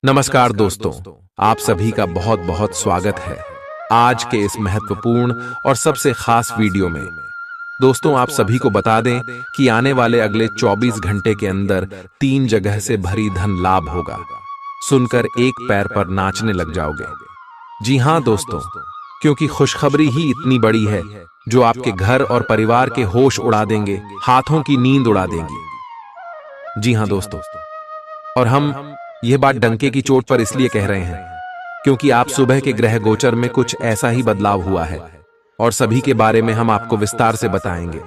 नमस्कार दोस्तों, आप सभी का बहुत बहुत स्वागत है आज के इस महत्वपूर्ण और सबसे खास वीडियो में। दोस्तों, आप सभी को बता दें कि आने वाले अगले 24 घंटे के अंदर 3 जगह से भरी धन लाभ होगा। सुनकर एक पैर पर नाचने लग जाओगे। जी हां दोस्तों, क्योंकि खुशखबरी ही इतनी बड़ी है जो आपके घर और परिवार के होश उड़ा देंगे, हाथों की नींद उड़ा देंगी। जी हां दोस्तों, और हम यह बात डंके की चोट पर इसलिए कह रहे हैं क्योंकि आप सुबह के ग्रह गोचर में कुछ ऐसा ही बदलाव हुआ है और सभी के बारे में हम आपको विस्तार से बताएंगे।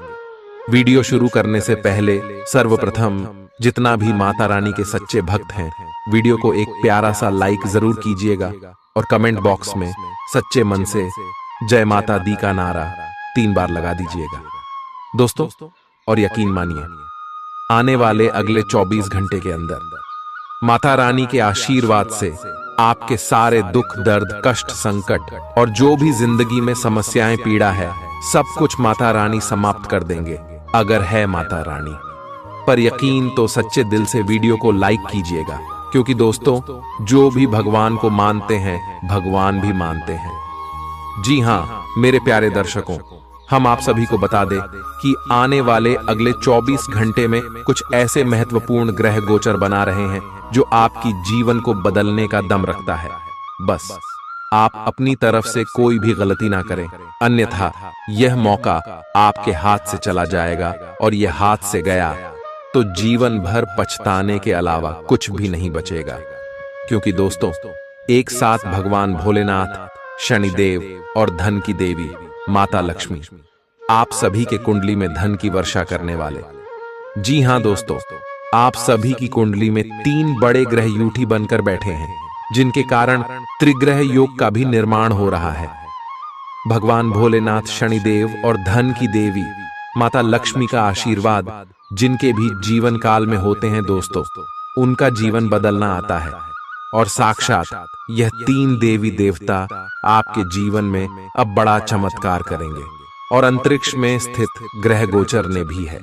वीडियो शुरू करने से पहले सर्वप्रथम जितना भी माता रानी के सच्चे भक्त हैं, वीडियो को एक प्यारा सा लाइक जरूर कीजिएगा और कमेंट बॉक्स में सच्चे मन से जय माता दी का नारा 3 बार लगा दीजिएगा दोस्तों। और यकीन मानिए, आने वाले अगले 24 घंटे के अंदर माता रानी के आशीर्वाद से आपके सारे दुख, दर्द, कष्ट, संकट और जो भी जिंदगी में समस्याएं, पीड़ा है, सब कुछ माता रानी समाप्त कर देंगे अगर है माता रानी पर यकीन। तो सच्चे दिल से वीडियो को लाइक कीजिएगा, क्योंकि दोस्तों, जो भी भगवान को मानते हैं भगवान भी मानते हैं। जी हां मेरे प्यारे दर्शकों, हम आप सभी को बता दें कि आने वाले अगले 24 घंटे में कुछ ऐसे महत्वपूर्ण ग्रह गोचर बना रहे हैं जो आपकी जीवन को बदलने का दम रखता है। बस आप अपनी तरफ से कोई भी गलती ना करें, अन्यथा यह मौका आपके हाथ से चला जाएगा और यह हाथ से गया तो जीवन भर पछताने के अलावा कुछ भी नहीं बचेगा। क्योंकि दोस्तों, एक साथ भगवान भोलेनाथ, शनिदेव और धन की देवी माता लक्ष्मी आप सभी के कुंडली में धन की वर्षा करने वाले। जी हां दोस्तों, आप सभी की कुंडली में 3 बड़े ग्रह यूठी बनकर बैठे हैं, जिनके कारण त्रिग्रह योग का भी निर्माण हो रहा है। भगवान भोलेनाथ, शनिदेव और धन की देवी माता लक्ष्मी का आशीर्वाद जिनके भी जीवन काल में होते हैं दोस्तों, उनका जीवन बदलना आता है। और साक्षात यह 3 देवी देवता आपके जीवन में अब बड़ा चमत्कार करेंगे। और अंतरिक्ष में स्थित ग्रह गोचर ने भी है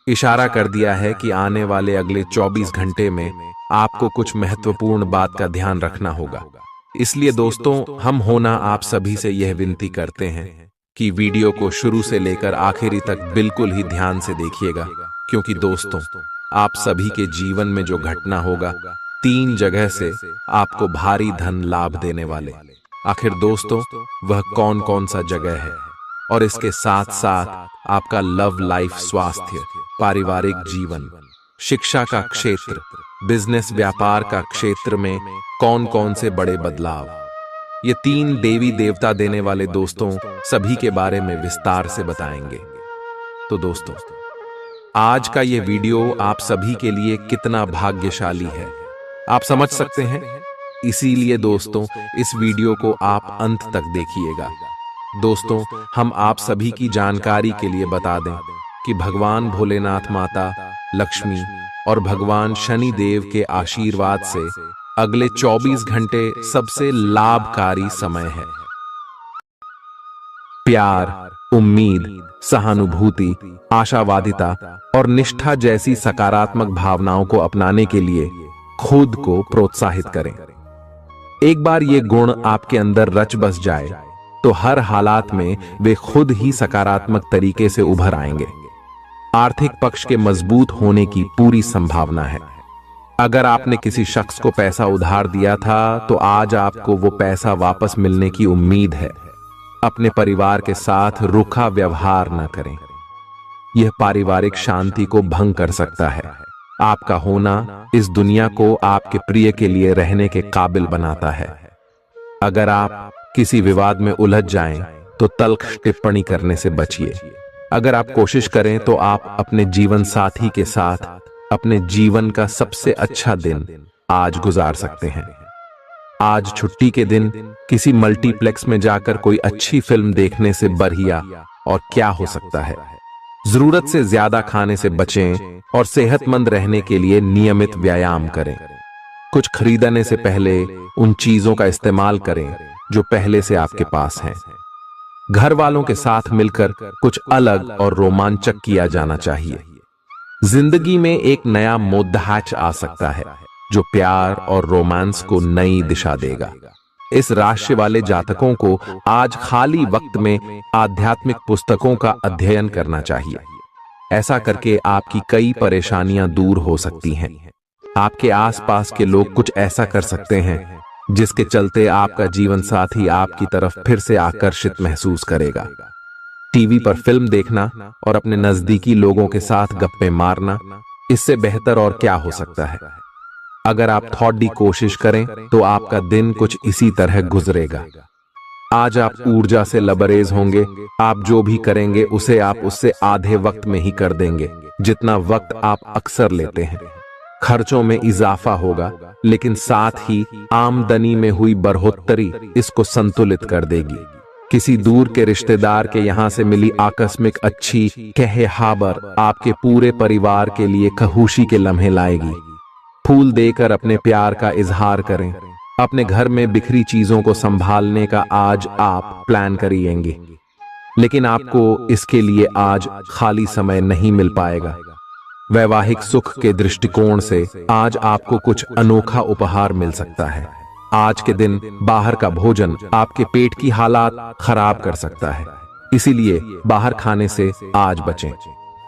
इशारा कर दिया है कि आने वाले अगले 24 घंटे में आपको कुछ महत्वपूर्ण बात का ध्यान रखना होगा। इसलिए दोस्तों, हम होना आप सभी से यह विनती करते हैं कि वीडियो को शुरू से लेकर आखिरी तक बिल्कुल ही ध्यान से देखिएगा, क्योंकि दोस्तों, आप सभी के जीवन में जो घटना होगा 3 जगह से आपको भारी धन लाभ देने वाले। आखिर दोस्तों, वह कौन कौन सा जगह है? और इसके साथ साथ आपका लव लाइफ, स्वास्थ्य, पारिवारिक जीवन, शिक्षा का क्षेत्र, बिजनेस, व्यापार का क्षेत्र में कौन कौन से बड़े बदलाव, ये 3 देवी देवता देने वाले दोस्तों सभी के बारे में विस्तार से बताएंगे। तो दोस्तों, आज का ये वीडियो आप सभी के लिए कितना भाग्यशाली है आप समझ सकते हैं। इसीलिए दोस्तों, इस वीडियो को आप अंत तक देखिएगा। दोस्तों, हम आप सभी की जानकारी के लिए बता दें कि भगवान भोलेनाथ, माता लक्ष्मी और भगवान शनि देव के आशीर्वाद से अगले 24 घंटे सबसे लाभकारी समय है। प्यार, उम्मीद, सहानुभूति, आशावादिता और निष्ठा जैसी सकारात्मक भावनाओं को अपनाने के लिए खुद को प्रोत्साहित करें। एक बार ये गुण आपके अंदर रच बस जाए तो हर हालात में वे खुद ही सकारात्मक तरीके से उभर आएंगे। आर्थिक पक्ष के मजबूत होने की पूरी संभावना है। अगर आपने किसी शख्स को पैसा उधार दिया था तो आज आपको वो पैसा वापस मिलने की उम्मीद है। अपने परिवार के साथ रूखा व्यवहार न करें, यह पारिवारिक शांति को भंग कर सकता है। आपका होना इस दुनिया को आपके प्रिय के लिए रहने के काबिल बनाता है। अगर आप किसी विवाद में उलझ जाएं तो तल्ख टिप्पणी करने से बचिए। अगर आप कोशिश करें तो आप अपने जीवन साथी के साथ अपने जीवन का सबसे अच्छा दिन आज गुजार सकते हैं। आज छुट्टी के दिन किसी मल्टीप्लेक्स में जाकर कोई अच्छी फिल्म देखने से बढ़िया और क्या हो सकता है। जरूरत से ज्यादा खाने से बचें और सेहतमंद रहने के लिए नियमित व्यायाम करें। कुछ खरीदने से पहले उन चीजों का इस्तेमाल करें जो पहले से आपके पास हैं। घर वालों के साथ मिलकर कुछ अलग और रोमांचक किया जाना चाहिए। जिंदगी में एक नया मोद्दाच आ सकता है जो प्यार और रोमांस को नई दिशा देगा। इस राशि वाले जातकों को आज खाली वक्त में आध्यात्मिक पुस्तकों का अध्ययन करना चाहिए। ऐसा करके आपकी कई परेशानियां दूर हो सकती हैं। आपके आसपास के लोग कुछ ऐसा कर सकते हैं जिसके चलते आपका जीवन साथी आपकी तरफ फिर से आकर्षित महसूस करेगा। टीवी पर फिल्म देखना और अपने नजदीकी लोगों के साथ गप्पे मारना, इससे बेहतर और क्या हो सकता है। अगर आप थोड़ी कोशिश करें तो आपका दिन कुछ इसी तरह गुजरेगा। आज आप ऊर्जा से लबरेज होंगे। आप जो भी करेंगे उसे आप उससे आधे वक्त में ही कर देंगे जितना वक्त आप अक्सर लेते हैं। खर्चों में इजाफा होगा, लेकिन साथ ही आमदनी में हुई बढ़ोतरी इसको संतुलित कर देगी। किसी दूर के रिश्तेदार के यहां से मिली आकस्मिक अच्छी खबर आपके पूरे परिवार के लिए खुशी के लम्हे लाएगी। फूल देकर अपने प्यार का इजहार करें। अपने घर में बिखरी चीजों को संभालने का आज आप प्लान करिएंगे, लेकिन आपको इसके लिए आज खाली समय नहीं मिल पाएगा। वैवाहिक सुख के दृष्टिकोण से आज आपको कुछ अनोखा उपहार मिल सकता है। आज के दिन बाहर का भोजन आपके पेट की हालात खराब कर सकता है, इसीलिए बाहर खाने से आज बचें।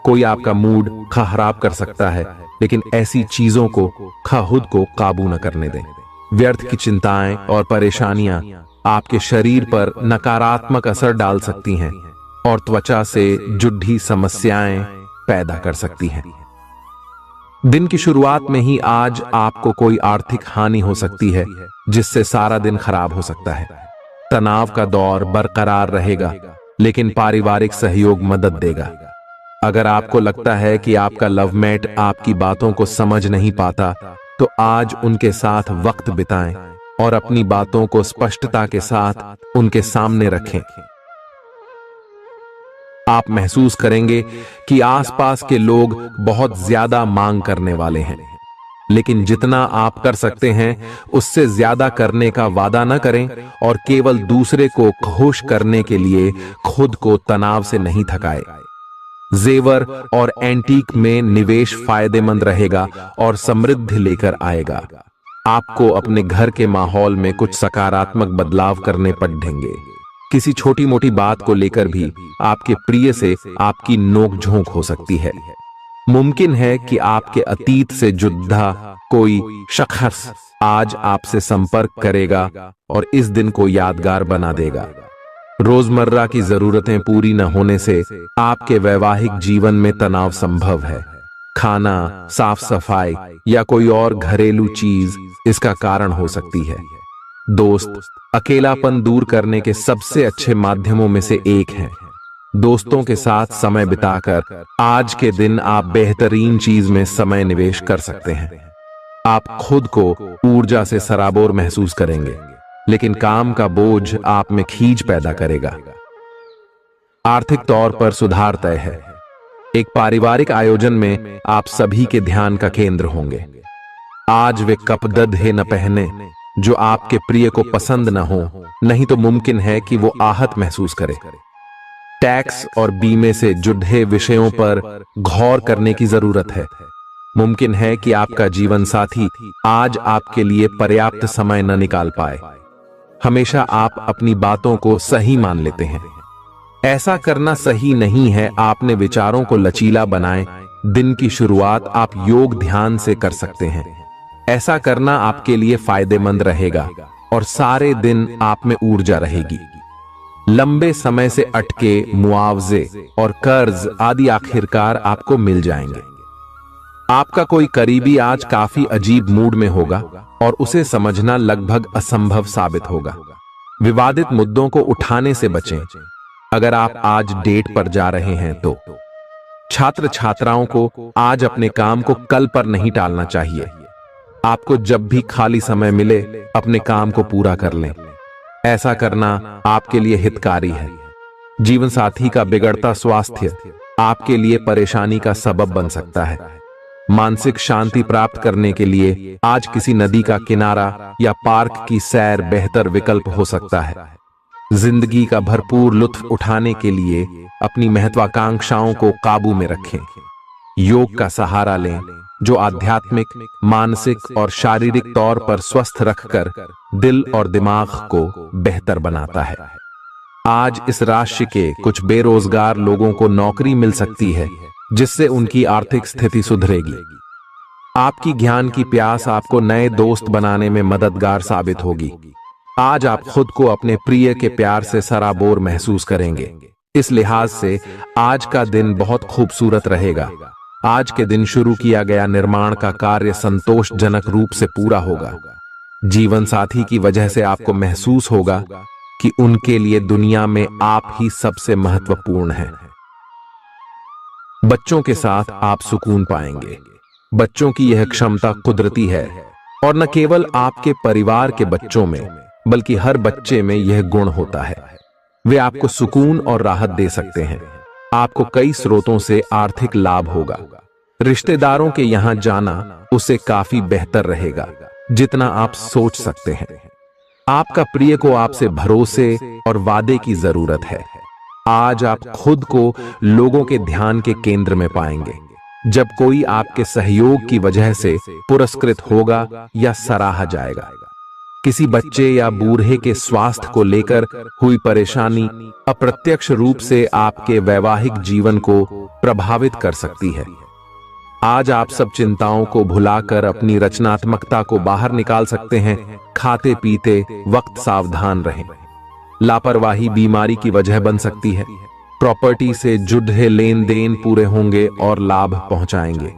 कोई आपका मूड खराब कर सकता है, लेकिन ऐसी चीजों को खुद को काबू न करने दें। व्यर्थ की चिंताएं और परेशानियां आपके शरीर पर नकारात्मक असर डाल सकती हैं और त्वचा से जुड़ी समस्याएं पैदा कर सकती हैं। दिन की शुरुआत में ही आज आपको कोई आर्थिक हानि हो सकती है, जिससे सारा दिन खराब हो सकता है। तनाव का दौर बरकरार रहेगा, लेकिन पारिवारिक सहयोग मदद देगा। अगर आपको लगता है कि आपका लवमेट आपकी बातों को समझ नहीं पाता, तो आज उनके साथ वक्त बिताएं और अपनी बातों को स्पष्टता के साथ उनके सामने रखें। आप महसूस करेंगे कि आसपास के लोग बहुत ज्यादा मांग करने वाले हैं, लेकिन जितना आप कर सकते हैं उससे ज्यादा करने का वादा न करें और केवल दूसरे को खुश करने के लिए खुद को तनाव से नहीं थकाए। जेवर और एंटीक में निवेश फायदेमंद रहेगा और समृद्धि लेकर आएगा। आपको अपने घर के माहौल में कुछ सकारात्मक बदलाव करने पड़ेंगे। किसी छोटी मोटी बात को लेकर भी आपके प्रिय से आपकी नोकझोंक हो सकती है। मुमकिन है कि आपके अतीत से जुड़ा कोई शख्स आज आपसे संपर्क करेगा और इस दिन को यादगार बना देगा। रोजमर्रा की जरूरतें पूरी न होने से आपके वैवाहिक जीवन में तनाव संभव है। खाना, साफ सफाई या कोई और घरेलू चीज इसका कारण हो सकती है। दोस्त अकेलापन दूर करने के सबसे अच्छे माध्यमों में से एक है। दोस्तों के साथ समय बिताकर आज के दिन आप बेहतरीन चीज में समय निवेश कर सकते हैं। आप खुद को ऊर्जा से सराबोर महसूस करेंगे, लेकिन काम का बोझ आप में खींच पैदा करेगा। आर्थिक तौर पर सुधार तय है। एक पारिवारिक आयोजन में आप सभी के ध्यान का केंद्र होंगे। आज वे कपड़े न पहने जो आपके प्रिय को पसंद न हो, नहीं तो मुमकिन है कि वो आहत महसूस करे। टैक्स और बीमे से जुड़े विषयों पर गौर करने की जरूरत है। मुमकिन है कि आपका जीवन साथी आज आपके लिए पर्याप्त समय न निकाल पाए। हमेशा आप अपनी बातों को सही मान लेते हैं। ऐसा करना सही नहीं है। आपने विचारों को लचीला बनाएं। दिन की शुरुआत आप योग ध्यान से कर सकते हैं। ऐसा करना आपके लिए फायदेमंद रहेगा और सारे दिन आप में ऊर्जा रहेगी। लंबे समय से अटके मुआवजे और कर्ज आदि आखिरकार आपको मिल जाएंगे। आपका कोई करीबी आज काफी अजीब मूड में होगा और उसे समझना लगभग असंभव साबित होगा। विवादित मुद्दों को उठाने से बचें। अगर आप आज डेट पर जा रहे हैं तो छात्र छात्राओं को आज अपने काम को कल पर नहीं टालना चाहिए। आपको जब भी खाली समय मिले अपने काम को पूरा कर लें। ऐसा करना आपके लिए हितकारी है। जीवन साथी का बिगड़ता स्वास्थ्य आपके लिए परेशानी का सबब बन सकता है। मानसिक शांति प्राप्त करने के लिए आज किसी नदी का किनारा या पार्क की सैर बेहतर विकल्प हो सकता है। जिंदगी का भरपूर लुत्फ उठाने के लिए अपनी महत्वाकांक्षाओं को काबू में रखें। योग का सहारा लें जो आध्यात्मिक, मानसिक और शारीरिक तौर पर स्वस्थ रखकर दिल और दिमाग को बेहतर बनाता है। आज इस राशि के कुछ बेरोजगार लोगों को नौकरी मिल सकती है, जिससे उनकी आर्थिक स्थिति सुधरेगी। आपकी ज्ञान की प्यास आपको नए दोस्त बनाने में मददगार साबित होगी। आज आप खुद को अपने प्रिय के प्यार से सराबोर महसूस करेंगे। इस लिहाज से आज का दिन बहुत खूबसूरत रहेगा। आज के दिन शुरू किया गया निर्माण का कार्य संतोषजनक रूप से पूरा होगा। जीवन साथी की वजह से आपको महसूस होगा कि उनके लिए दुनिया में आप ही सबसे महत्वपूर्ण हैं। बच्चों के साथ आप सुकून पाएंगे। बच्चों की यह क्षमता कुदरती है और न केवल आपके परिवार के बच्चों में बल्कि हर बच्चे में यह गुण होता है। वे आपको सुकून और राहत दे सकते हैं। आपको कई स्रोतों से आर्थिक लाभ होगा। रिश्तेदारों के यहां जाना उसे काफी बेहतर रहेगा जितना आप सोच सकते हैं। आपका प्रिय को आपसे भरोसे और वादे की जरूरत है। आज आप खुद को लोगों के ध्यान के केंद्र में पाएंगे जब कोई आपके सहयोग की वजह से पुरस्कृत होगा या सराहा जाएगा। किसी बच्चे या बूढ़े के स्वास्थ्य को लेकर हुई परेशानी अप्रत्यक्ष रूप से आपके वैवाहिक जीवन को प्रभावित कर सकती है। आज आप सब चिंताओं को भुलाकर अपनी रचनात्मकता को बाहर निकाल सकते हैं। खाते पीते वक्त सावधान रहें। लापरवाही बीमारी की वजह बन सकती है। प्रॉपर्टी से जुड़े लेन देन पूरे होंगे और लाभ पहुंचाएंगे।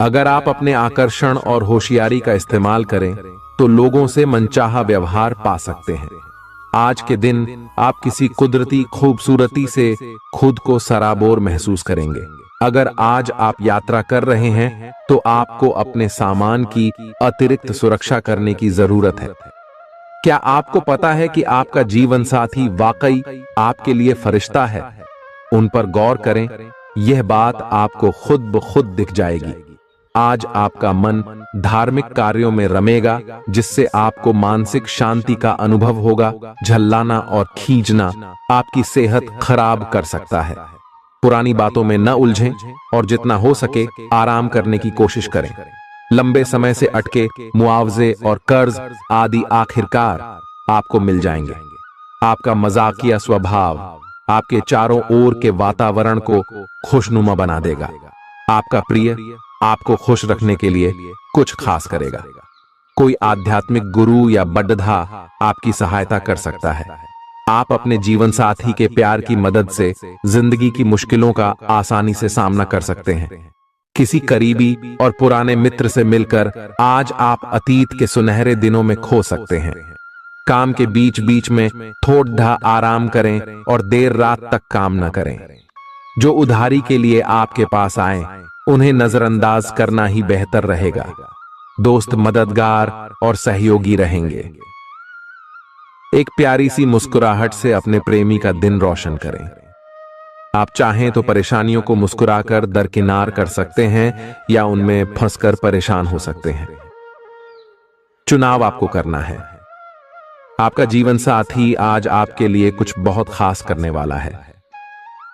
अगर आप अपने आकर्षण और होशियारी का इस्तेमाल करें तो लोगों से मनचाहा व्यवहार पा सकते हैं। आज के दिन आप किसी कुदरती खूबसूरती से खुद को सराबोर महसूस करेंगे। अगर आज आप यात्रा कर रहे हैं तो आपको अपने सामान की अतिरिक्त सुरक्षा करने की जरूरत है। क्या आपको पता है कि आपका जीवन साथी वाकई आपके लिए फरिश्ता है? उन पर गौर करें। यह बात आपको खुद ब खुद दिख जाएगी। आज आपका मन धार्मिक कार्यों में रमेगा जिससे आपको मानसिक शांति का अनुभव होगा। झल्लाना और खींचना आपकी सेहत खराब कर सकता है। पुरानी बातों में न उलझें और जितना हो सके आराम करने की कोशिश करें। लंबे समय से अटके मुआवजे और कर्ज आदि आखिरकार आपको मिल जाएंगे। आपका मजाकिया स्वभाव आपके चारों ओर के वातावरण को खुशनुमा बना देगा। आपका प्रिय आपको खुश रखने के लिए कुछ खास करेगा। कोई आध्यात्मिक गुरु या बड्ढा आपकी सहायता कर सकता है। आप अपने जीवन साथी के प्यार की मदद से जिंदगी की मुश्किलों का आसानी से सामना कर सकते हैं। किसी करीबी और पुराने मित्र से मिलकर आज आप अतीत के सुनहरे दिनों में खो सकते हैं। काम के बीच बीच में थोड़ा आराम करें और देर रात तक काम न करें। जो उधारी के लिए आपके पास आए उन्हें नजरअंदाज करना ही बेहतर रहेगा। दोस्त मददगार और सहयोगी रहेंगे। एक प्यारी सी मुस्कुराहट से अपने प्रेमी का दिन रोशन करें। आप चाहें तो परेशानियों को मुस्कुराकर दरकिनार कर सकते हैं या उनमें फंसकर परेशान हो सकते हैं। चुनाव आपको करना है। आपका जीवन साथी आज आपके लिए कुछ बहुत खास करने वाला है।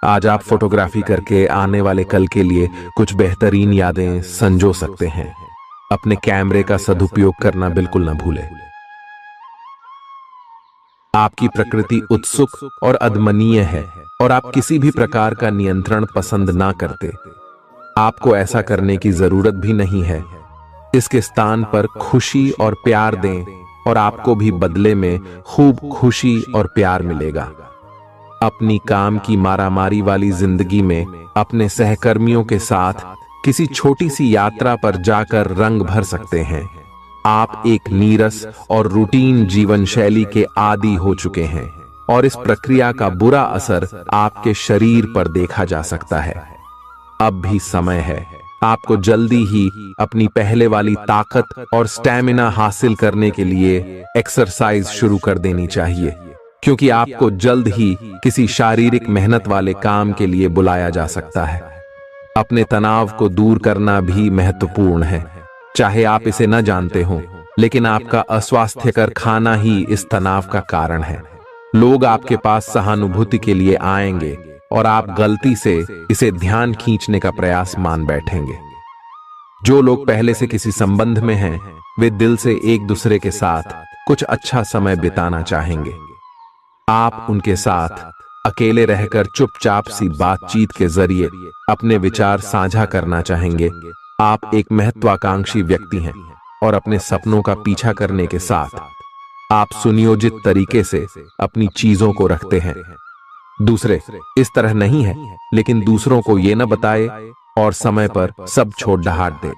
आज आप फोटोग्राफी करके आने वाले कल के लिए कुछ बेहतरीन यादें संजो सकते हैं। अपने कैमरे का सदुपयोग करना बिल्कुल न भूलें। आपकी प्रकृति उत्सुक और अदमनीय है और आप किसी भी प्रकार का नियंत्रण पसंद ना करते। आपको ऐसा करने की जरूरत भी नहीं है। इसके स्थान पर खुशी और प्यार दें और आपको भी बदले में खूब खुशी और प्यार मिलेगा। अपनी काम की मारामारी वाली जिंदगी में अपने सहकर्मियों के साथ किसी छोटी सी यात्रा पर जाकर रंग भर सकते हैं। आप एक नीरस और रूटीन जीवन शैली के आदी हो चुके हैं और इस प्रक्रिया का बुरा असर आपके शरीर पर देखा जा सकता है। अब भी समय है। आपको जल्दी ही अपनी पहले वाली ताकत और स्टैमिना हासिल करने के लिए एक्सरसाइज शुरू कर देनी चाहिए, क्योंकि आपको जल्द ही किसी शारीरिक मेहनत वाले काम के लिए बुलाया जा सकता है। अपने तनाव को दूर करना भी महत्वपूर्ण है। चाहे आप इसे न जानते हो, लेकिन आपका अस्वास्थ्यकर खाना ही इस तनाव का कारण है। लोग आपके पास सहानुभूति के लिए आएंगे और आप गलती से इसे ध्यान खींचने का प्रयास मान बैठेंगे। जो लोग पहले से किसी संबंध में हैं, वे दिल से एक दूसरे के साथ कुछ अच्छा समय बिताना चाहेंगे। आप उनके साथ अकेले रहकर चुपचाप सी बातचीत के जरिए अपने विचार साझा करना चाहेंगे। आप एक महत्वाकांक्षी व्यक्ति हैं और अपने सपनों का पीछा करने के साथ आप सुनियोजित तरीके से अपनी चीजों को रखते हैं। दूसरे इस तरह नहीं है, लेकिन दूसरों को ये न बताए और समय पर सब छोड़ ढाट दे।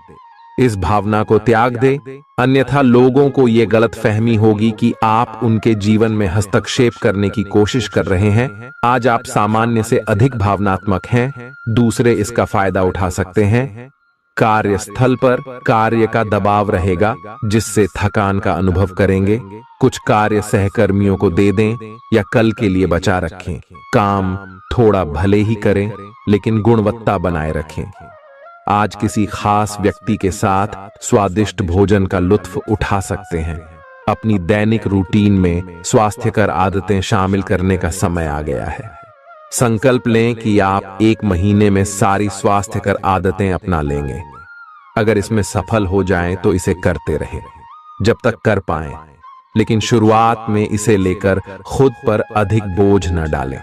इस भावना को त्याग दे, अन्यथा लोगों को ये गलतफहमी होगी कि आप उनके जीवन में हस्तक्षेप करने की कोशिश कर रहे हैं। आज आप सामान्य से अधिक भावनात्मक हैं, दूसरे इसका फायदा उठा सकते हैं। कार्यस्थल पर कार्य का दबाव रहेगा, जिससे थकान का अनुभव करेंगे। कुछ कार्य सहकर्मियों को दे दें या कल के लिए बचा रखें। काम थोड़ा भले ही करें, लेकिन गुणवत्ता बनाए रखें। आज किसी खास व्यक्ति के साथ स्वादिष्ट भोजन का लुत्फ उठा सकते हैं। अपनी दैनिक रूटीन में स्वास्थ्यकर आदतें शामिल करने का समय आ गया है। संकल्प लें कि आप 1 महीने में सारी स्वास्थ्यकर आदतें अपना लेंगे। अगर इसमें सफल हो जाएं तो इसे करते रहें जब तक कर पाएं, लेकिन शुरुआत में इसे लेकर खुद पर अधिक बोझ न डालें।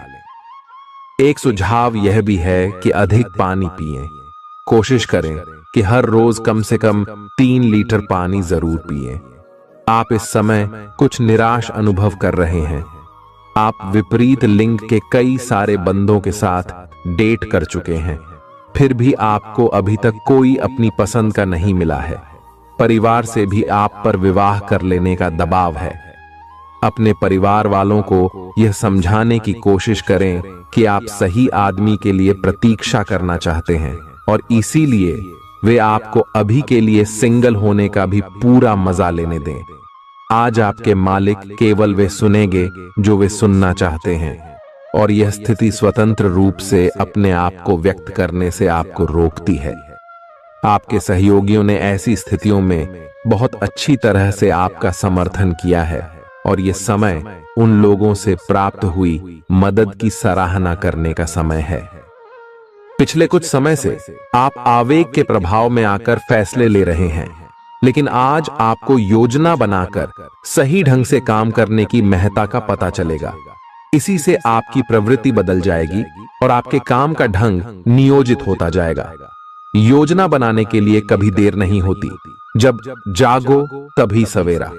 एक सुझाव यह भी है कि अधिक पानी पिएं। कोशिश करें कि हर रोज कम से कम 3 लीटर पानी जरूर पिएं। आप इस समय कुछ निराश अनुभव कर रहे हैं। आप विपरीत लिंग के कई सारे बंदों के साथ डेट कर चुके हैं, फिर भी आपको अभी तक कोई अपनी पसंद का नहीं मिला है। परिवार से भी आप पर विवाह कर लेने का दबाव है। अपने परिवार वालों को यह समझाने की कोशिश करें कि आप सही आदमी के लिए प्रतीक्षा करना चाहते हैं और इसीलिए वे आपको अभी के लिए सिंगल होने का भी पूरा मजा लेने दें। आज आपके मालिक केवल वे सुनेंगे जो वे सुनना चाहते हैं, और यह स्थिति स्वतंत्र रूप से अपने आप को व्यक्त करने से आपको रोकती है। आपके सहयोगियों ने ऐसी स्थितियों में बहुत अच्छी तरह से आपका समर्थन किया है, और यह समय उन लोगों से प्राप्त हुई मदद की सराहना करने का समय है। पिछले कुछ समय से आप आवेग के प्रभाव में आकर फैसले ले रहे हैं, लेकिन आज आपको योजना बनाकर सही ढंग से काम करने की महत्ता का पता चलेगा। इसी से आपकी प्रवृत्ति बदल जाएगी और आपके काम का ढंग नियोजित होता जाएगा। योजना बनाने के लिए कभी देर नहीं होती, जब जागो तभी सवेरा।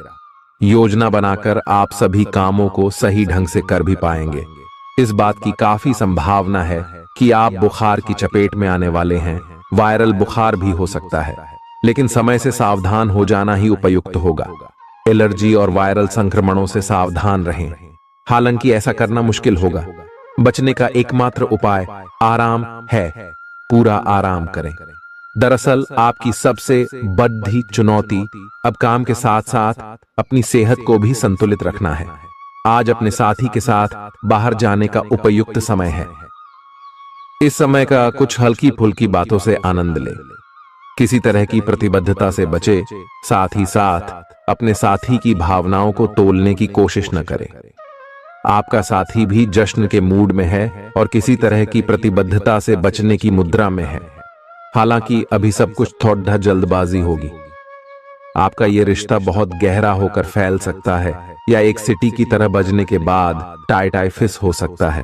योजना बनाकर आप सभी कामों को सही ढंग से कर भी पाएंगे। इस बात की काफी संभावना है कि आप बुखार की चपेट में आने वाले हैं। वायरल बुखार भी हो सकता है, लेकिन समय से सावधान हो जाना ही उपयुक्त होगा। एलर्जी और वायरल संक्रमणों से सावधान रहें। हालांकि ऐसा करना मुश्किल होगा। बचने का एकमात्र उपाय आराम है। पूरा आराम करें। दरअसल आपकी सबसे बड़ी चुनौती अब काम के साथ साथ अपनी सेहत को भी संतुलित रखना है। आज अपने साथी के साथ बाहर जाने का उपयुक्त समय है। इस समय का कुछ हल्की फुल्की बातों से आनंद लें। किसी तरह की प्रतिबद्धता से बचे, साथ ही साथ अपने साथी की भावनाओं को तोलने की कोशिश न करें। आपका साथी भी जश्न के मूड में है और किसी तरह की प्रतिबद्धता से बचने की मुद्रा में है। हालांकि अभी सब कुछ थोड़ा जल्दबाजी होगी। आपका यह रिश्ता बहुत गहरा होकर फैल सकता है, या एक सिटी की तरह बजने के बाद टाइफिस हो सकता है।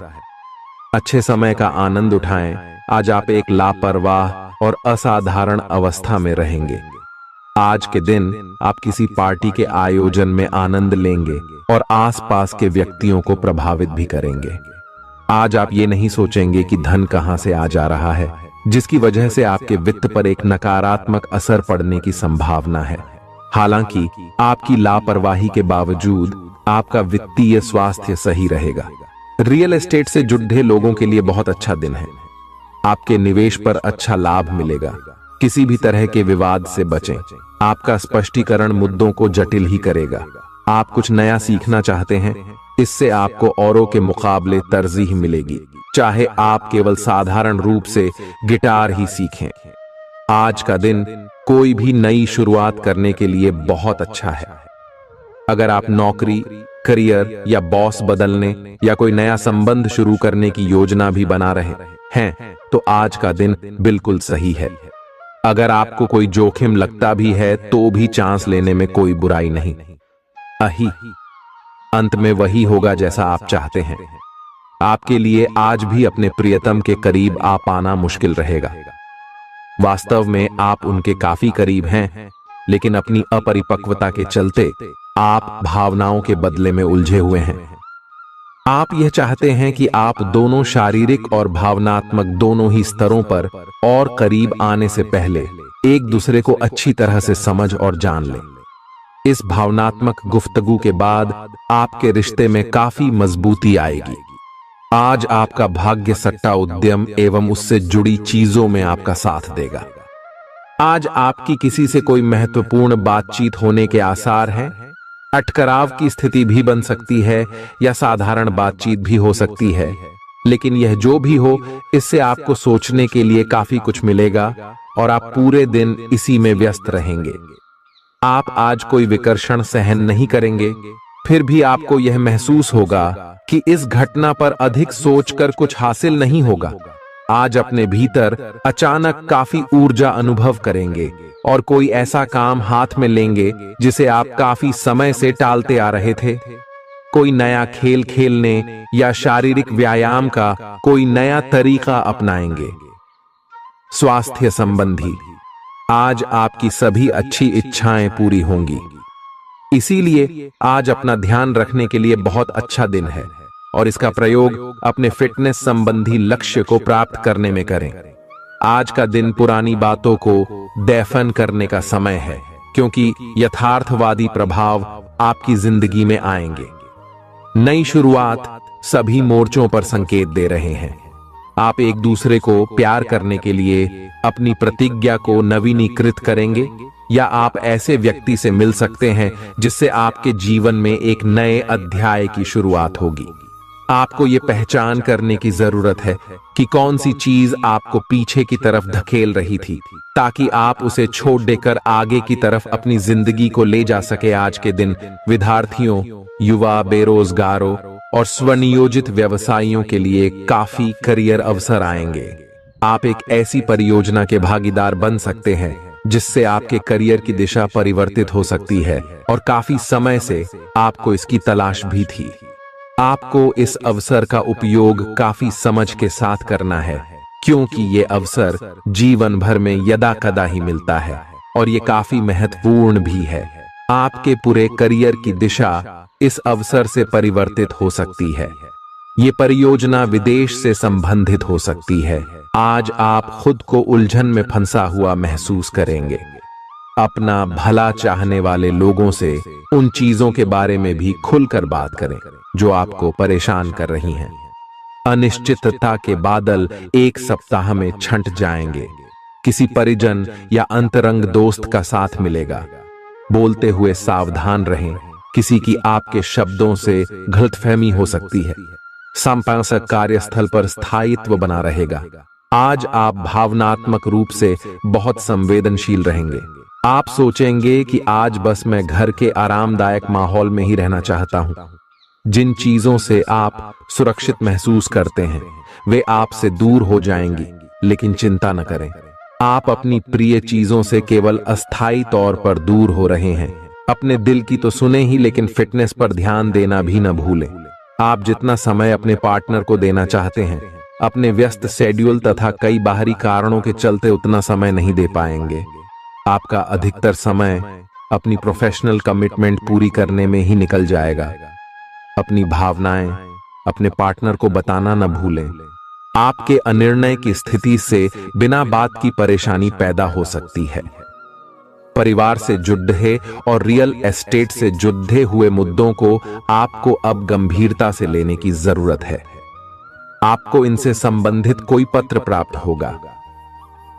अच्छे समय का आनंद उठाएं। आज आप एक लापरवाह और असाधारण अवस्था में रहेंगे। आज के दिन आप किसी पार्टी के आयोजन में आनंद लेंगे और आसपास के व्यक्तियों को प्रभावित भी करेंगे। आज आप ये नहीं सोचेंगे कि धन कहां से आ जा रहा है, जिसकी वजह से आपके वित्त पर एक नकारात्मक असर पड़ने की संभावना है। हालांकि आपकी लापरवाही के बावजूद आपका वित्तीय स्वास्थ्य सही रहेगा। रियल एस्टेट से जुड़े लोगों के लिए बहुत अच्छा दिन है। आपके निवेश पर अच्छा लाभ मिलेगा। किसी भी तरह के विवाद से बचें। आपका स्पष्टीकरण मुद्दों को जटिल ही करेगा। आप कुछ नया सीखना चाहते हैं, इससे आपको औरों के मुकाबले तरजीह मिलेगी, चाहे आप केवल साधारण रूप से गिटार ही सीखें। आज का दिन कोई भी नई शुरुआत करने के लिए बहुत अच्छा है। अगर आप नौकरी, करियर या बॉस बदलने या कोई नया संबंध शुरू करने की योजना भी बना रहे हैं, तो आज का दिन बिल्कुल सही है। अगर आपको कोई जोखिम लगता भी है तो भी चांस लेने में कोई बुराई नहीं। अही अंत में वही होगा जैसा आप चाहते हैं। आपके लिए आज भी अपने प्रियतम के करीब आ पाना मुश्किल रहेगा। वास्तव में आप उनके काफी करीब हैं, लेकिन अपनी अपरिपक्वता के चलते आप भावनाओं के बदले में उलझे हुए हैं। आप यह चाहते हैं कि आप दोनों शारीरिक और भावनात्मक दोनों ही स्तरों पर और करीब आने से पहले एक दूसरे को अच्छी तरह से समझ और जान लें। इस भावनात्मक गुफ्तगू के बाद आपके रिश्ते में काफी मजबूती आएगी। आज आपका भाग्य सट्टा उद्यम एवं उससे जुड़ी चीजों में आपका साथ देगा। आज आपकी किसी से कोई महत्वपूर्ण बातचीत होने के आसार हैं। अटकराव की स्थिति भी बन सकती है या साधारण बातचीत भी हो सकती है, लेकिन यह जो भी हो, इससे आपको सोचने के लिए काफी कुछ मिलेगा और आप पूरे दिन इसी में व्यस्त रहेंगे। आप आज कोई विकर्षण सहन नहीं करेंगे, फिर भी आपको यह महसूस होगा कि इस घटना पर अधिक सोचकर कुछ हासिल नहीं होगा। आज अपने भीतर अचानक काफी ऊर्जा अनुभव करेंगे और कोई ऐसा काम हाथ में लेंगे जिसे आप काफी समय से टालते आ रहे थे। कोई नया खेल खेलने या शारीरिक व्यायाम का कोई नया तरीका अपनाएंगे। स्वास्थ्य संबंधी आज आपकी सभी अच्छी इच्छाएं पूरी होंगी, इसीलिए आज अपना ध्यान रखने के लिए बहुत अच्छा दिन है और इसका प्रयोग अपने फिटनेस संबंधी लक्ष्य को प्राप्त करने में करें। आज का दिन पुरानी बातों को दफन करने का समय है, क्योंकि यथार्थवादी प्रभाव आपकी जिंदगी में आएंगे। नई शुरुआत सभी मोर्चों पर संकेत दे रहे हैं। आप एक दूसरे को प्यार करने के लिए अपनी प्रतिज्ञा को नवीनीकृत करेंगे, या आप ऐसे व्यक्ति से मिल सकते हैं जिससे आपके जीवन में एक नए अध्याय की शुरुआत होगी। आपको ये पहचान करने की जरूरत है कि कौन सी चीज आपको पीछे की तरफ धकेल रही थी, ताकि आप उसे छोड़ देकर आगे की तरफ अपनी जिंदगी को ले जा सके। आज के दिन विद्यार्थियों, युवा, बेरोजगारों और स्वनियोजित व्यवसायियों के लिए काफी करियर अवसर आएंगे। आप एक ऐसी परियोजना के भागीदार बन सकते हैं जिससे आपके करियर की दिशा परिवर्तित हो सकती है और काफी समय से आपको इसकी तलाश भी थी। आपको इस अवसर का उपयोग काफी समझ के साथ करना है, क्योंकि ये अवसर जीवन भर में यदा कदा ही मिलता है और ये काफी महत्वपूर्ण भी है। आपके पूरे करियर की दिशा इस अवसर से परिवर्तित हो सकती है। ये परियोजना विदेश से संबंधित हो सकती है। आज आप खुद को उलझन में फंसा हुआ महसूस करेंगे। अपना भला चाहने वाले लोगों से उन चीजों के बारे में भी खुलकर बात करें जो आपको परेशान कर रही हैं। अनिश्चितता के बादल एक सप्ताह में छंट जाएंगे। किसी परिजन या अंतरंग दोस्त का साथ मिलेगा। बोलते हुए सावधान रहें, किसी की आपके शब्दों से गलतफहमी हो सकती है। संपादक कार्यस्थल पर स्थायित्व बना रहेगा। आज आप भावनात्मक रूप से बहुत संवेदनशील रहेंगे। आप सोचेंगे कि आज बस मैं घर के आरामदायक माहौल में ही रहना चाहता हूं। जिन चीजों से आप सुरक्षित महसूस करते हैं वे आपसे दूर हो जाएंगी, लेकिन चिंता न करें, आप अपनी प्रिय चीजों से केवल अस्थायी तौर पर दूर हो रहे हैं। अपने दिल की तो सुने ही, लेकिन फिटनेस पर ध्यान देना भी न भूलें। आप जितना समय अपने पार्टनर को देना चाहते हैं, अपने व्यस्त शेड्यूल तथा कई बाहरी कारणों के चलते उतना समय नहीं दे पाएंगे। आपका अधिकतर समय अपनी प्रोफेशनल कमिटमेंट पूरी करने में ही निकल जाएगा। अपनी भावनाएं अपने पार्टनर को बताना न भूलें। आपके अनिर्णय की स्थिति से बिना बात की परेशानी पैदा हो सकती है। परिवार से जुड़े और रियल एस्टेट से जुड़े हुए मुद्दों को आपको अब गंभीरता से लेने की जरूरत है। आपको इनसे संबंधित कोई पत्र प्राप्त होगा।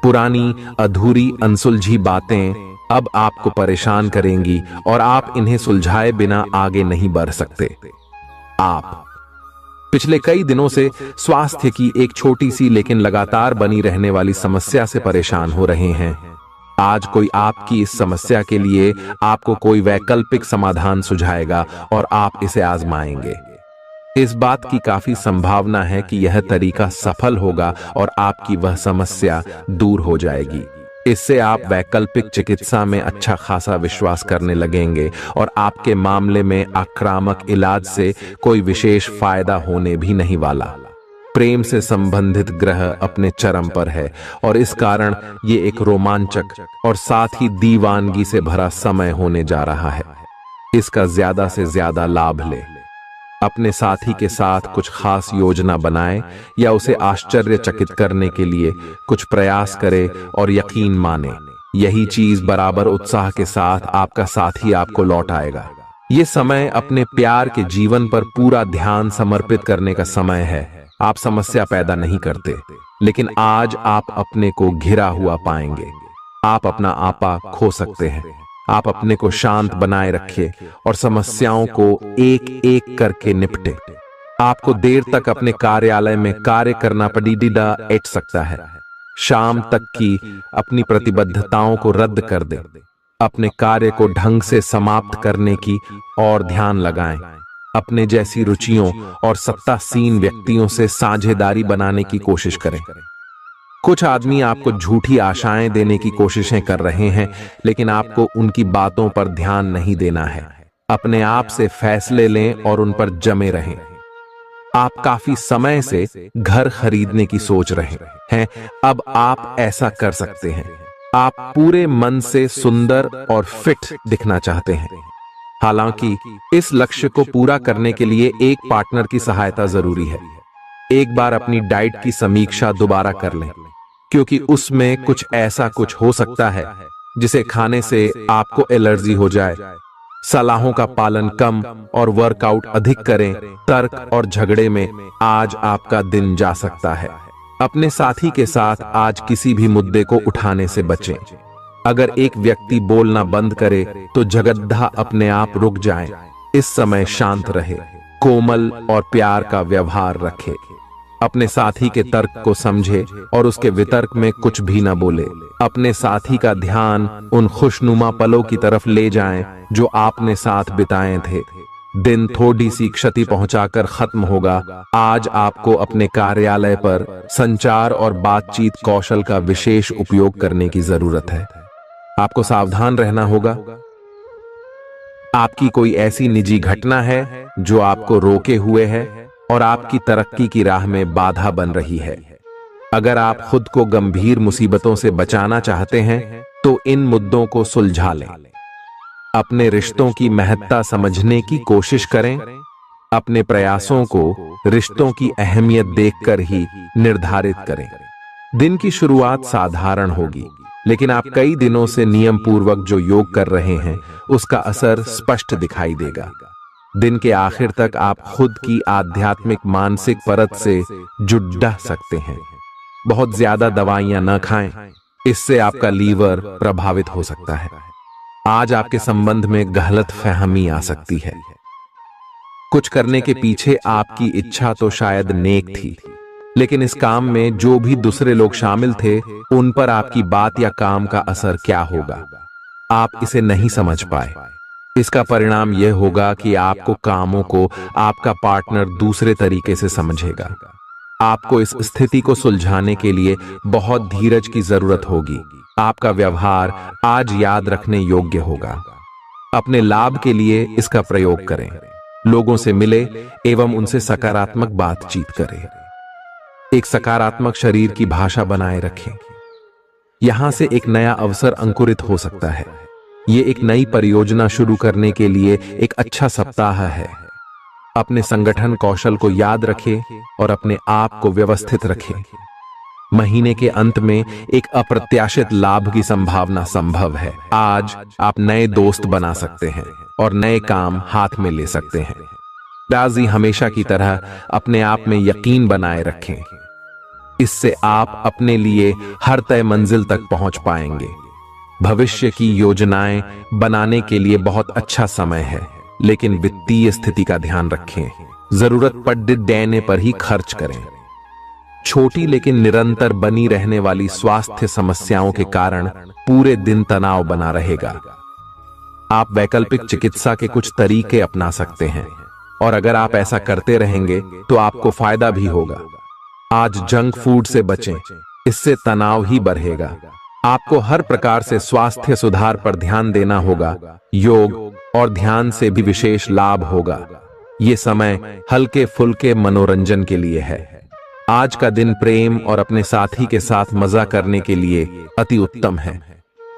पुरानी अधूरी अनसुलझी बातें अब आपको परेशान करेंगी और आप इन्हें सुलझाए बिना आगे नहीं बढ़ सकते। आप पिछले कई दिनों से स्वास्थ्य की एक छोटी सी लेकिन लगातार बनी रहने वाली समस्या से परेशान हो रहे हैं। आज कोई आपकी इस समस्या के लिए आपको कोई वैकल्पिक समाधान सुझाएगा और आप इसे आजमाएंगे। इस बात की काफी संभावना है कि यह तरीका सफल होगा और आपकी वह समस्या दूर हो जाएगी। इससे आप वैकल्पिक चिकित्सा में अच्छा खासा विश्वास करने लगेंगे और आपके मामले में आक्रामक इलाज से कोई विशेष फायदा होने भी नहीं वाला। प्रेम से संबंधित ग्रह अपने चरम पर है और इस कारण ये एक रोमांचक और साथ ही दीवानगी से भरा समय होने जा रहा है। इसका ज्यादा से ज्यादा लाभ ले। अपने साथी के साथ कुछ खास योजना बनाए या उसे आश्चर्यचकित करने के लिए कुछ प्रयास करे और यकीन माने, यही चीज बराबर उत्साह के साथ आपका साथी आपको लौट आएगा। ये समय अपने प्यार के जीवन पर पूरा ध्यान समर्पित करने का समय है। आप समस्या पैदा नहीं करते, लेकिन आज आप अपने को घिरा हुआ पाएंगे। आप अपना आपा खो सकते हैं। आप अपने को शांत बनाए रखिए और समस्याओं को एक एक करके निपटे। आपको देर तक अपने कार्यालय में कार्य करना एट सकता है। शाम तक की अपनी प्रतिबद्धताओं को रद्द कर दे। अपने कार्य को ढंग से समाप्त करने की और ध्यान लगाएं। अपने जैसी रुचियों और सत्तासीन व्यक्तियों से साझेदारी बनाने की कोशिश करें। कुछ आदमी आपको झूठी आशाएं देने की कोशिशें कर रहे हैं, लेकिन आपको उनकी बातों पर ध्यान नहीं देना है। अपने आप से फैसले लें और उन पर जमे रहें। आप काफी समय से घर खरीदने की सोच रहे हैं, अब आप ऐसा कर सकते हैं। आप पूरे मन से सुंदर और फिट दिखना चाहते हैं। हालांकि इस लक्ष्य को पूरा करने के लिए एक पार्टनर की सहायता जरूरी है। एक बार अपनी डाइट की समीक्षा दोबारा कर लें, क्योंकि उसमें कुछ हो सकता है जिसे खाने से आपको एलर्जी हो जाए। सलाहों का पालन कम और वर्कआउट अधिक करें। तर्क और झगड़े में आज आपका दिन जा सकता है। अपने साथी के साथ आज किसी भी मुद्दे को उठाने से बचें। अगर एक व्यक्ति बोलना बंद करे तो जगद्धा अपने आप रुक जाए। इस समय शांत रहे, कोमल और प्यार का व्यवहार रखे। अपने साथी के तर्क को समझे और उसके वितर्क में कुछ भी न बोले। अपने साथी का ध्यान उन खुशनुमा पलों की तरफ ले जाएं जो आपने साथ बिताए थे। दिन थोड़ी सी क्षति पहुंचाकर खत्म होगा। आज आपको अपने कार्यालय पर संचार और बातचीत कौशल का विशेष उपयोग करने की जरूरत है। आपको सावधान रहना होगा। आपकी कोई ऐसी निजी घटना है जो आपको रोके हुए है और आपकी तरक्की की राह में बाधा बन रही है। अगर आप खुद को गंभीर मुसीबतों से बचाना चाहते हैं तो इन मुद्दों को सुलझा लें। अपने रिश्तों की महत्ता समझने की कोशिश करें। अपने प्रयासों को रिश्तों की अहमियत देखकर ही निर्धारित करें। दिन की शुरुआत साधारण होगी, लेकिन आप कई दिनों से नियम पूर्वक जो योग कर रहे हैं उसका असर स्पष्ट दिखाई देगा। दिन के आखिर तक आप खुद की आध्यात्मिक मानसिक परत से जुड़ सकते हैं। बहुत ज्यादा दवाइयां न खाएं, इससे आपका लीवर प्रभावित हो सकता है। आज आपके संबंध में गलतफहमी आ सकती है। कुछ करने के पीछे आपकी इच्छा तो शायद नेक थी, लेकिन इस काम में जो भी दूसरे लोग शामिल थे उन पर आपकी बात या काम का असर क्या होगा, आप इसे नहीं समझ पाए। इसका परिणाम यह होगा कि आपको कामों को आपका पार्टनर दूसरे तरीके से समझेगा। आपको इस स्थिति को सुलझाने के लिए बहुत धीरज की जरूरत होगी। आपका व्यवहार आज याद रखने योग्य होगा। अपने लाभ के लिए इसका प्रयोग करें। लोगों से मिले एवं उनसे सकारात्मक बातचीत करें। एक सकारात्मक शरीर की भाषा बनाए रखें। यहां से एक नया अवसर अंकुरित हो सकता है। ये एक नई परियोजना शुरू करने के लिए एक अच्छा सप्ताह है। अपने संगठन कौशल को याद रखें और अपने आप को व्यवस्थित रखें। महीने के अंत में एक अप्रत्याशित लाभ की संभावना संभव है। आज आप नए दोस्त बना सकते हैं और नए काम हाथ में ले सकते हैं। राजी हमेशा की तरह अपने आप में यकीन बनाए रखें। इससे आप अपने लिए हर तय मंजिल तक पहुंच पाएंगे। भविष्य की योजनाएं बनाने के लिए बहुत अच्छा समय है, लेकिन वित्तीय स्थिति का ध्यान रखें। जरूरत पड़ने पर ही खर्च करें। छोटी लेकिन निरंतर बनी रहने वाली स्वास्थ्य समस्याओं के कारण पूरे दिन तनाव बना रहेगा। आप वैकल्पिक चिकित्सा के कुछ तरीके अपना सकते हैं और अगर आप ऐसा करते रहेंगे तो आपको फायदा भी होगा। आज जंक फूड से बचें, इससे तनाव ही बढ़ेगा। आपको हर प्रकार से स्वास्थ्य सुधार पर ध्यान देना होगा। योग और ध्यान से भी विशेष लाभ होगा। ये समय हल्के फुल्के मनोरंजन के लिए है। आज का दिन प्रेम और अपने साथी के साथ मजा करने के लिए अति उत्तम है।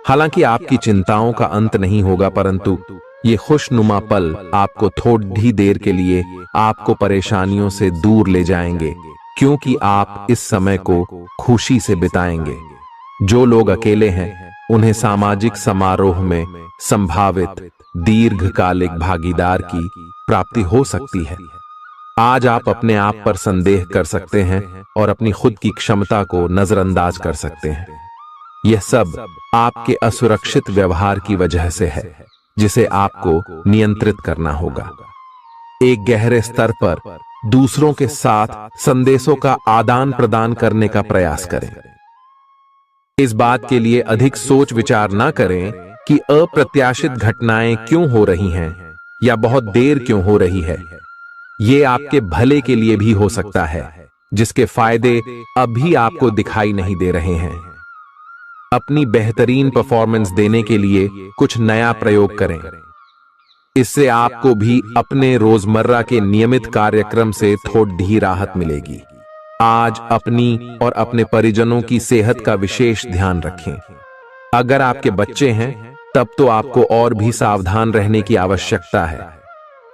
हालांकि आपकी चिंताओं का अंत नहीं होगा, परंतु ये खुशनुमा पल आपको थोड़ी देर के लिए आपको परेशानियों से दूर ले जाएंगे, क्योंकि आप इस समय को खुशी से बिताएंगे। जो लोग अकेले हैं उन्हें सामाजिक समारोह में संभावित दीर्घकालिक भागीदार की प्राप्ति हो सकती है। आज आप अपने आप पर संदेह कर सकते हैं और अपनी खुद की क्षमता को नजरअंदाज कर सकते हैं। यह सब आपके असुरक्षित व्यवहार की वजह से है, जिसे आपको नियंत्रित करना होगा। एक गहरे स्तर पर दूसरों के साथ संदेशों का आदान प्रदान करने का प्रयास करें। इस बात के लिए अधिक सोच विचार न करें कि अप्रत्याशित घटनाएं क्यों हो रही हैं या बहुत देर क्यों हो रही है। ये आपके भले के लिए भी हो सकता है, जिसके फायदे अभी आपको दिखाई नहीं दे रहे हैं। अपनी बेहतरीन परफॉर्मेंस देने के लिए कुछ नया प्रयोग करें। इससे आपको भी अपने रोजमर्रा के नियमित कार्यक्रम से थोड़ी राहत मिलेगी। आज अपनी और अपने परिजनों की सेहत का विशेष ध्यान रखें। अगर आपके बच्चे हैं तब तो आपको और भी सावधान रहने की आवश्यकता है।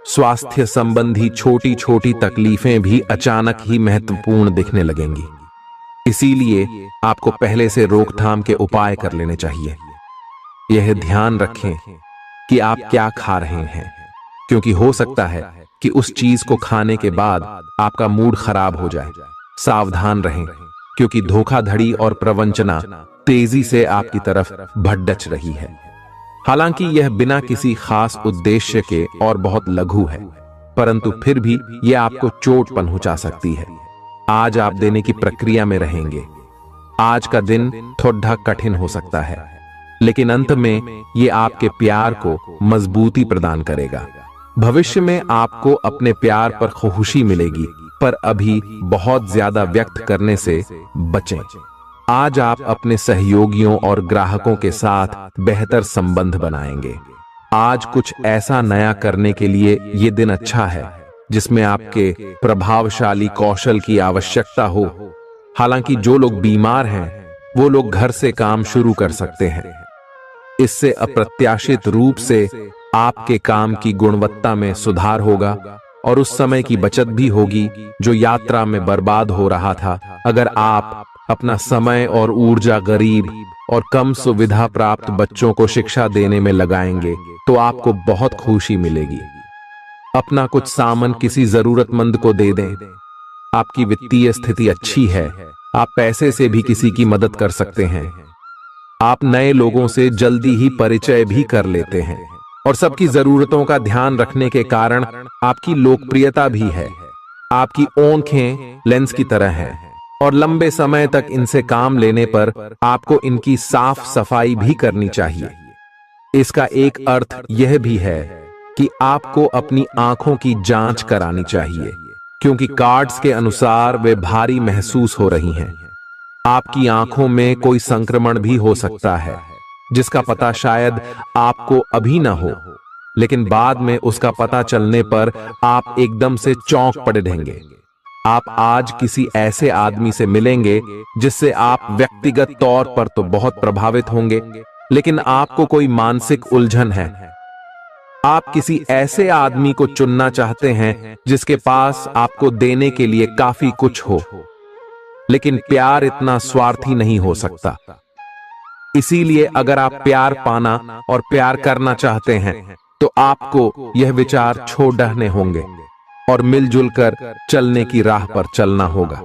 स्वास्थ्य संबंधी छोटी छोटी तकलीफें भी अचानक ही महत्वपूर्ण दिखने लगेंगी। इसीलिए आपको पहले से रोकथाम के उपाय कर लेने चाहिए। यह ध्यान रखें कि आप क्या खा रहे हैं, क्योंकि हो सकता है कि उस चीज को खाने के बाद आपका मूड खराब हो जाए। सावधान रहें, क्योंकि धोखाधड़ी और प्रवंचना तेजी से आपकी तरफ भड़क रही है। हालांकि यह बिना किसी खास उद्देश्य के और बहुत लघु है, परंतु फिर भी यह आपको चोट पहुंचा सकती है। आज आप देने की प्रक्रिया में रहेंगे। आज का दिन थोड़ा कठिन हो सकता है, लेकिन अंत में यह आपके प्यार को मजबूती प्रदान करेगा। भविष्य में आपको अपने प्यार पर खुशी मिलेगी, पर अभी बहुत ज्यादा व्यक्त करने से बचें। आज आप अपने सहयोगियों और ग्राहकों के साथ बेहतर संबंध बनाएंगे। आज कुछ ऐसा नया करने के लिए ये दिन अच्छा है जिसमें आपके प्रभावशाली कौशल की आवश्यकता हो। हालांकि जो लोग बीमार हैं वो लोग घर से काम शुरू कर सकते हैं। इससे अप्रत्याशित रूप से आपके काम की गुणवत्ता में सुधार होगा और उस समय की बचत भी होगी जो यात्रा में बर्बाद हो रहा था। अगर आप अपना समय और ऊर्जा गरीब और कम सुविधा प्राप्त बच्चों को शिक्षा देने में लगाएंगे तो आपको बहुत खुशी मिलेगी। अपना कुछ सामान किसी जरूरतमंद को दे दें। आपकी वित्तीय स्थिति अच्छी है, आप पैसे से भी किसी की मदद कर सकते हैं। आप नए लोगों से जल्दी ही परिचय भी कर लेते हैं और सबकी जरूरतों का ध्यान रखने के कारण आपकी लोकप्रियता भी है। आपकी आंखें लेंस की तरह हैं और लंबे समय तक इनसे काम लेने पर आपको इनकी साफ सफाई भी करनी चाहिए। इसका एक अर्थ यह भी है कि आपको अपनी आंखों की जांच करानी चाहिए, क्योंकि कार्ड्स के अनुसार वे भारी महसूस हो रही हैं। आपकी आंखों में कोई संक्रमण भी हो सकता है, जिसका पता शायद आपको अभी ना हो, लेकिन बाद में उसका पता चलने पर आप एकदम से चौंक पड़े रहेंगे। आप आज किसी ऐसे आदमी से मिलेंगे जिससे आप व्यक्तिगत तौर पर तो बहुत प्रभावित होंगे, लेकिन आपको कोई मानसिक उलझन है। आप किसी ऐसे आदमी को चुनना चाहते हैं जिसके पास आपको देने के लिए काफी कुछ हो, लेकिन प्यार इतना स्वार्थी नहीं हो सकता। इसीलिए अगर आप प्यार पाना और प्यार करना चाहते हैं तो आपको यह विचार छोड़ने होंगे और मिलजुल कर चलने की राह पर चलना होगा।